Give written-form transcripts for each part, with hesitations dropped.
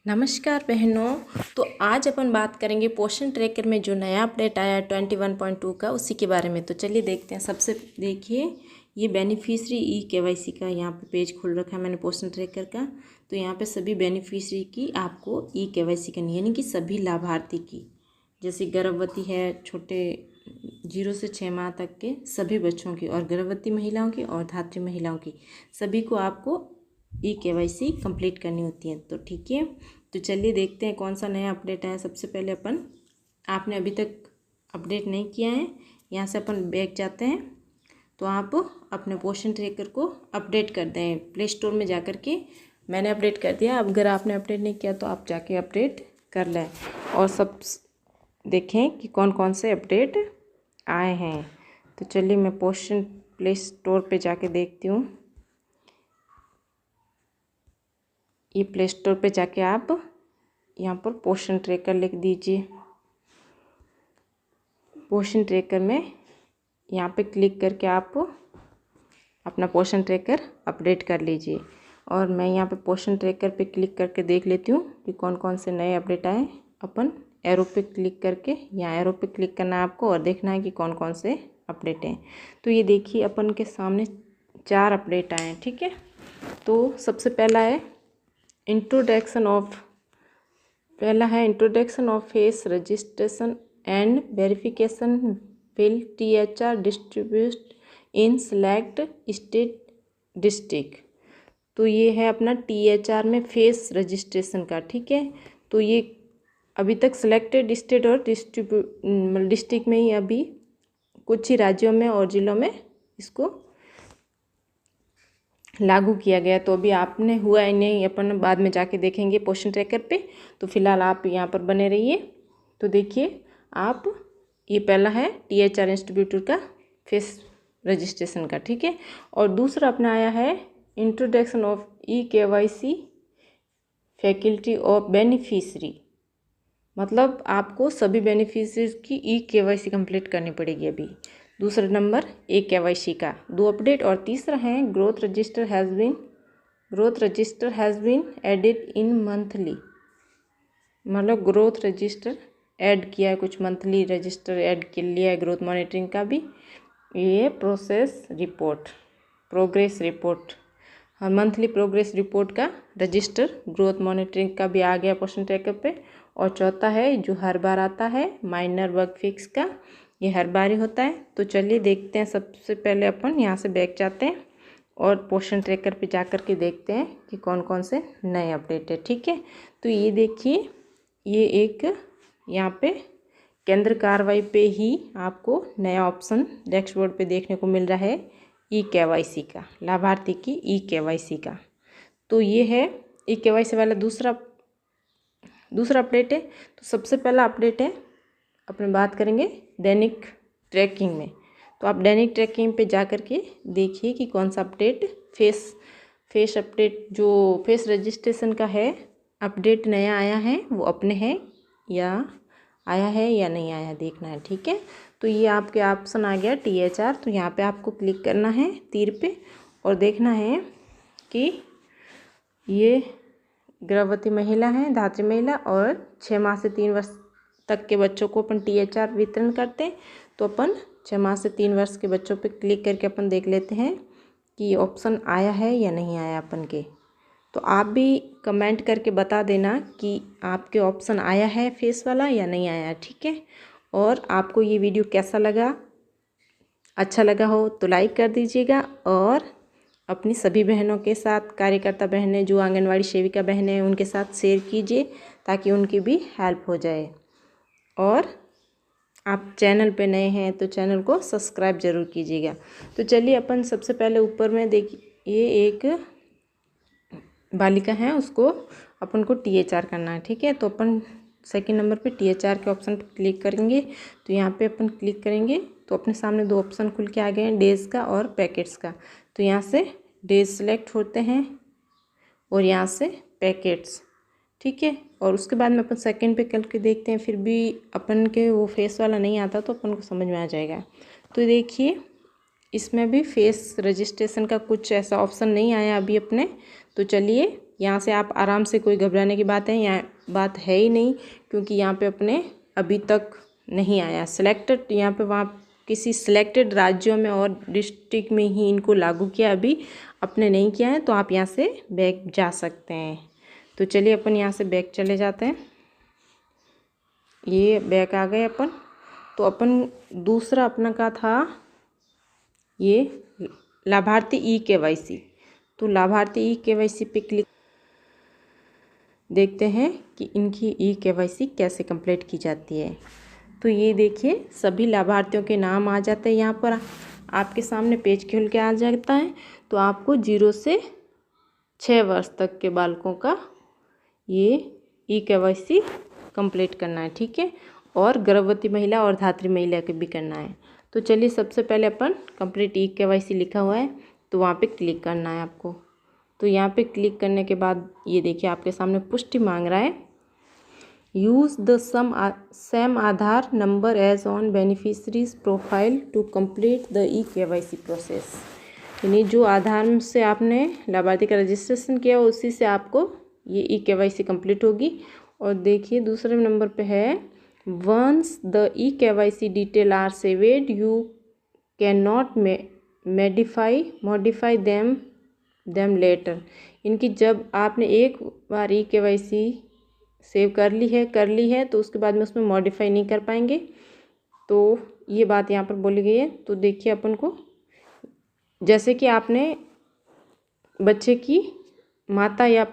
नमस्कार बहनों। तो आज अपन बात करेंगे पोषण ट्रैकर में जो नया अपडेट आया 21.2 का, उसी के बारे में। तो चलिए देखते हैं। सबसे देखिए, ये बेनिफिशरी ई-केवाईसी का यहाँ पे पेज खोल रखा है मैंने पोषण ट्रैकर का। तो यहाँ पे सभी बेनिफिशरी की आपको ई-केवाईसी करनी है, यानी कि सभी लाभार्थी की, जैसे गर्भवती है, छोटे 0 से 6 माह तक के सभी बच्चों की, और गर्भवती महिलाओं की और धात्री महिलाओं की, सभी को आपको ई-केवाईसी कंप्लीट करनी होती है। तो ठीक है, तो चलिए देखते हैं कौन सा नया अपडेट आया। सबसे पहले आपने अभी तक अपडेट नहीं किया है, यहाँ से अपन बैक जाते हैं। तो आप अपने पोषण ट्रैकर को अपडेट कर दें प्ले स्टोर में जा कर के। मैंने अपडेट कर दिया। अब अगर आपने अपडेट नहीं किया तो आप जाके अपडेट कर लें और सब देखें कि कौन कौन से अपडेट आए हैं। तो चलिए मैं पोषण प्ले स्टोर पर जाके देखती हूँ। ये प्ले स्टोर पे जाके आप यहाँ पर पोषण ट्रैकर लिख दीजिए। पोषण ट्रैकर में यहाँ पे क्लिक करके आप अपना पोषण ट्रैकर अपडेट कर लीजिए। और मैं यहाँ पे पोषण ट्रैकर पे क्लिक करके देख लेती हूँ कि कौन कौन से नए अपडेट आए। अपन एरो पे क्लिक करके, यहाँ एरो पे क्लिक करना है आपको और देखना है कि कौन कौन से अपडेट हैं। तो ये देखिए, अपन के सामने 4 अपडेट आए हैं। ठीक है, तो सबसे पहला है introduction of face registration and verification will THR distribute in select state district. तो ये है अपना THR में फेस रजिस्ट्रेशन का। ठीक है, तो ये अभी तक सिलेक्टेड स्टेट और डिस्ट्रिक्ट में ही, अभी कुछ ही राज्यों में और ज़िलों में इसको लागू किया गया। तो अभी आपने हुआ है नहीं, अपन बाद में जाके देखेंगे पोषण ट्रैकर पे। तो फिलहाल आप यहाँ पर बने रहिए। तो देखिए आप, ये पहला है THR डिस्ट्रीब्यूटर का फेस रजिस्ट्रेशन का। ठीक है, और दूसरा अपना आया है introduction of e-KYC faculty of beneficiary. मतलब आपको सभी बेनिफिशरीज की ई-केवाईसी कंप्लीट करनी पड़ेगी अभी। दूसरा नंबर ई-केवाईसी का 2 अपडेट। और तीसरा है growth register has been added in monthly. मतलब ग्रोथ रजिस्टर ऐड किया है, कुछ मंथली रजिस्टर ऐड कर लिया है। ग्रोथ मॉनिटरिंग का भी ये प्रोग्रेस रिपोर्ट, हर मंथली प्रोग्रेस रिपोर्ट का रजिस्टर ग्रोथ मॉनिटरिंग का भी आ गया पोषण ट्रैकर पे। और चौथा है जो हर बार आता है माइनर बग फिक्स का, ये हर बार ही होता है। तो चलिए देखते हैं। सबसे पहले अपन यहाँ से बैक जाते हैं और पोषण ट्रैकर पे जा कर के देखते हैं कि कौन कौन से नए अपडेट है। ठीक है, तो ये देखिए, ये एक यहाँ पे केंद्र कार्रवाई पे ही आपको नया ऑप्शन डैशबोर्ड पे देखने को मिल रहा है ई-केवाईसी का, लाभार्थी की ई-केवाईसी का। तो ये है ई-केवाईसी वाला दूसरा अपडेट है। तो सबसे पहला अपडेट है, अपने बात करेंगे दैनिक ट्रैकिंग में। तो आप दैनिक ट्रैकिंग पे जा कर के देखिए कि कौन सा अपडेट फेस अपडेट, जो फेस रजिस्ट्रेशन का है, अपडेट नया आया है, वो अपने हैं या आया है या नहीं आया, देखना है। ठीक है, तो ये आपके ऑप्शन आ गया THR। तो यहाँ पे आपको क्लिक करना है तीर पे और देखना है कि ये गर्भवती महिला है, धात्री महिला और 6 माह से 3 वर्ष तक के बच्चों को अपन THR वितरण करते हैं। तो अपन 6 माह से 3 वर्ष के बच्चों पे क्लिक करके अपन देख लेते हैं कि ये ऑप्शन आया है या नहीं आया अपन के। तो आप भी कमेंट करके बता देना कि आपके ऑप्शन आया है फेस वाला या नहीं आया। ठीक है, और आपको ये वीडियो कैसा लगा, अच्छा लगा हो तो लाइक कर दीजिएगा और अपनी सभी बहनों के साथ, कार्यकर्ता बहनें जो आंगनवाड़ी सेविका बहनें हैं, उनके साथ शेयर कीजिए ताकि उनकी भी हेल्प हो जाए। और आप चैनल पे नए हैं तो चैनल को सब्सक्राइब ज़रूर कीजिएगा। तो चलिए अपन सबसे पहले ऊपर में देखिए, ये एक बालिका है, उसको अपन को THR करना है। ठीक है, तो अपन सेकंड नंबर पे THR के ऑप्शन पर क्लिक करेंगे। तो यहाँ पे अपन क्लिक करेंगे तो अपने सामने 2 ऑप्शन खुल के आ गए हैं, डेज़ का और पैकेट्स का। तो यहाँ से डेज सेलेक्ट होते हैं और यहाँ से पैकेट्स। ठीक है, और उसके बाद में अपन सेकंड पे करके देखते हैं, फिर भी अपन के वो फेस वाला नहीं आता तो अपन को समझ में आ जाएगा। तो देखिए, इसमें भी फेस रजिस्ट्रेशन का कुछ ऐसा ऑप्शन नहीं आया अभी अपने। तो चलिए यहाँ से आप आराम से, कोई घबराने की बात है बात है ही नहीं, क्योंकि यहाँ पे अपने अभी तक नहीं आया सिलेक्टेड। यहाँ पे वहाँ किसी सिलेक्टेड राज्यों में और डिस्ट्रिक्ट में ही इनको लागू किया, अभी अपने नहीं किया है। तो आप यहाँ से बैक जा सकते हैं। तो चलिए अपन यहाँ से बैक चले जाते हैं। ये बैक आ गए अपन। तो अपन दूसरा अपना का था ये लाभार्थी ई KYC। तो लाभार्थी ई KYC पे क्लिक देखते हैं कि इनकी ई KYC कैसे कंप्लीट की जाती है। तो ये देखिए सभी लाभार्थियों के नाम आ जाते हैं यहाँ पर आपके सामने, पेज खुल के आ जाता है। तो आपको 0 से 6 वर्ष तक के बालकों का ये ई KYC कंप्लीट करना है, ठीक है। और गर्भवती महिला और धात्री महिला के भी करना है। तो चलिए सबसे पहले अपन कंप्लीट ई KYC लिखा हुआ है, तो वहाँ पे क्लिक करना है आपको। तो यहाँ पे क्लिक करने के बाद ये देखिए आपके सामने पुष्टि मांग रहा है, use the same Aadhaar number as on beneficiaries profile to complete the e KYC process. यानी जो आधार से आपने लाभार्थी का रजिस्ट्रेशन किया उसी से आपको ये ई KYC कंप्लीट होगी। और देखिए दूसरे नंबर पे है, once the e KYC detail are saved you can not modify them later. इनकी जब आपने एक बार ई KYC सेव कर ली है तो उसके बाद में उसमें मॉडिफाई नहीं कर पाएंगे। तो ये बात यहाँ पर बोली गई है। तो देखिए अपन को, जैसे कि आपने बच्चे की माता या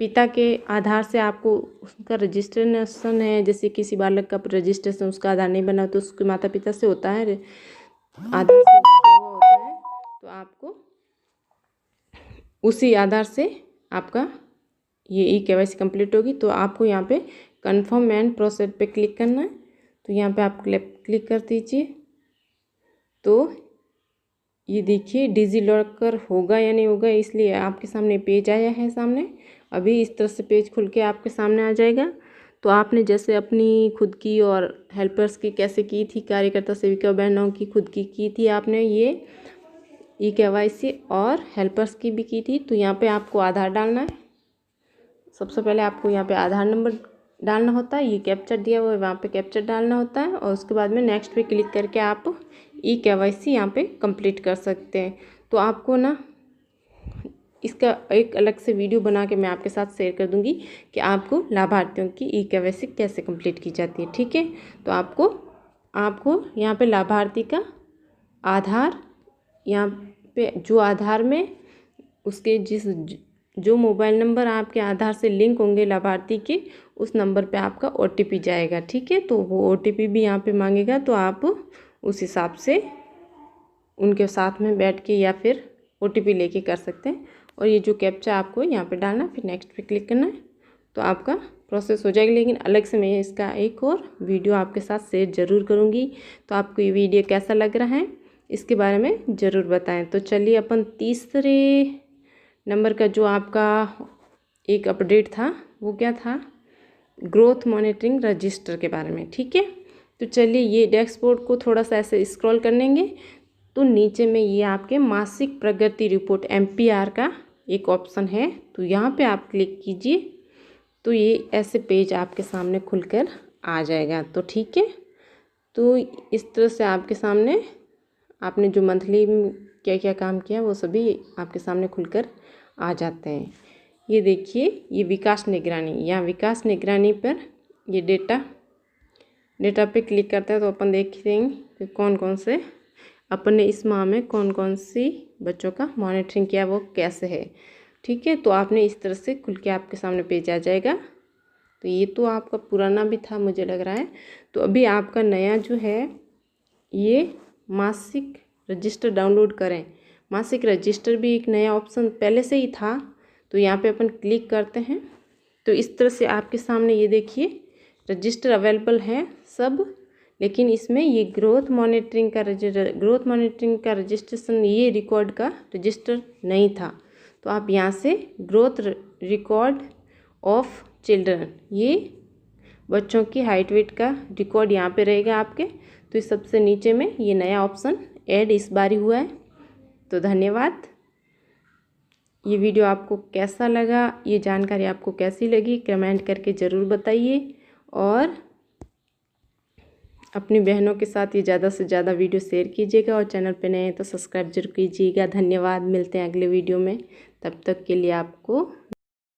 पिता के आधार से आपको उसका रजिस्ट्रेशन है, जैसे किसी बालक का रजिस्ट्रेशन उसका आधार नहीं बना तो उसके माता पिता से होता है, आधार से किया हुआ होता है। तो आपको उसी आधार से आपका ये ई KYC कंप्लीट होगी। तो आपको यहाँ पे कन्फर्म एंड प्रोसीड पे क्लिक करना है। तो यहाँ पे आप क्लिक कर दीजिए। तो ये देखिए डिजी लॉकर होगा या नहीं होगा, इसलिए आपके सामने पेज आया है सामने। अभी इस तरह से पेज खुल के आपके सामने आ जाएगा। तो आपने जैसे अपनी खुद की और हेल्पर्स की कैसे की थी, कार्यकर्ता सेविका बहनों की खुद की थी आपने ये ई KYC, और हेल्पर्स की भी की थी। तो यहाँ पे आपको आधार डालना है। सबसे पहले आपको यहाँ पे आधार नंबर डालना होता है, ये कैप्चर दिया हुआ है वहाँ पे कैप्चर डालना होता है। और उसके बाद में नेक्स्ट पे क्लिक करके आप ई KYC यहाँ पे कंप्लीट कर सकते हैं। तो आपको ना इसका एक अलग से वीडियो बना के मैं आपके साथ शेयर कर दूंगी कि आपको लाभार्थियों की ई KYC कैसे कंप्लीट की जाती है, ठीक है। तो आपको यहाँ पे लाभार्थी का आधार, यहाँ पे जो आधार में उसके जो मोबाइल नंबर आपके आधार से लिंक होंगे लाभार्थी के, उस नंबर पे आपका OTP जाएगा, ठीक है। तो वो OTP भी यहाँ पे मांगेगा। तो आप उस हिसाब से उनके साथ में बैठ के या फिर OTP लेके कर सकते हैं। और ये जो कैप्चा आपको यहाँ पे डालना, फिर नेक्स्ट पे क्लिक करना है, तो आपका प्रोसेस हो जाएगी। लेकिन अलग से मैं इसका एक और वीडियो आपके साथ शेयर ज़रूर करूँगी। तो आपको ये वीडियो कैसा लग रहा है इसके बारे में ज़रूर बताएं। तो चलिए अपन तीसरे नंबर का जो आपका एक अपडेट था वो क्या था, ग्रोथ मॉनिटरिंग रजिस्टर के बारे में, ठीक है। तो चलिए ये डैशबोर्ड को थोड़ा सा ऐसे स्क्रॉल कर लेंगे तो नीचे में ये आपके मासिक प्रगति रिपोर्ट MPR का एक ऑप्शन है। तो यहाँ पे आप क्लिक कीजिए तो ये ऐसे पेज आपके सामने खुलकर आ जाएगा। तो ठीक है, तो इस तरह से आपके सामने आपने जो मंथली क्या क्या काम किया वो सभी आपके सामने खुलकर आ जाते हैं। ये देखिए ये विकास निगरानी, यहाँ विकास निगरानी पर ये डेटा पे क्लिक करते हैं तो अपन देखते हैं कि कौन कौन से अपन ने इस माह में कौन कौन सी बच्चों का मॉनिटरिंग किया वो कैसे है, ठीक है। तो आपने इस तरह से खुल के आपके सामने पेज आ जाएगा। तो ये तो आपका पुराना भी था मुझे लग रहा है। तो अभी आपका नया जो है ये मासिक रजिस्टर डाउनलोड करें। मासिक रजिस्टर भी एक नया ऑप्शन पहले से ही था। तो यहाँ पे अपन क्लिक करते हैं तो इस तरह से आपके सामने ये देखिए रजिस्टर अवेलेबल है सब, लेकिन इसमें ये ग्रोथ मॉनिटरिंग का रजिस्ट्रेशन ये रिकॉर्ड का रजिस्टर नहीं था। तो आप यहाँ से ग्रोथ रिकॉर्ड ऑफ चिल्ड्रन, ये बच्चों की हाइट वेट का रिकॉर्ड यहाँ पे रहेगा आपके। तो इस सबसे नीचे में ये नया ऑप्शन ऐड इस बार ही हुआ है। तो धन्यवाद। ये वीडियो आपको कैसा लगा, ये जानकारी आपको कैसी लगी, कमेंट करके ज़रूर बताइए। और अपनी बहनों के साथ ये ज़्यादा से ज़्यादा वीडियो शेयर कीजिएगा, और चैनल पे नए हैं तो सब्सक्राइब जरूर कीजिएगा। धन्यवाद, मिलते हैं अगले वीडियो में। तब तक के लिए आपको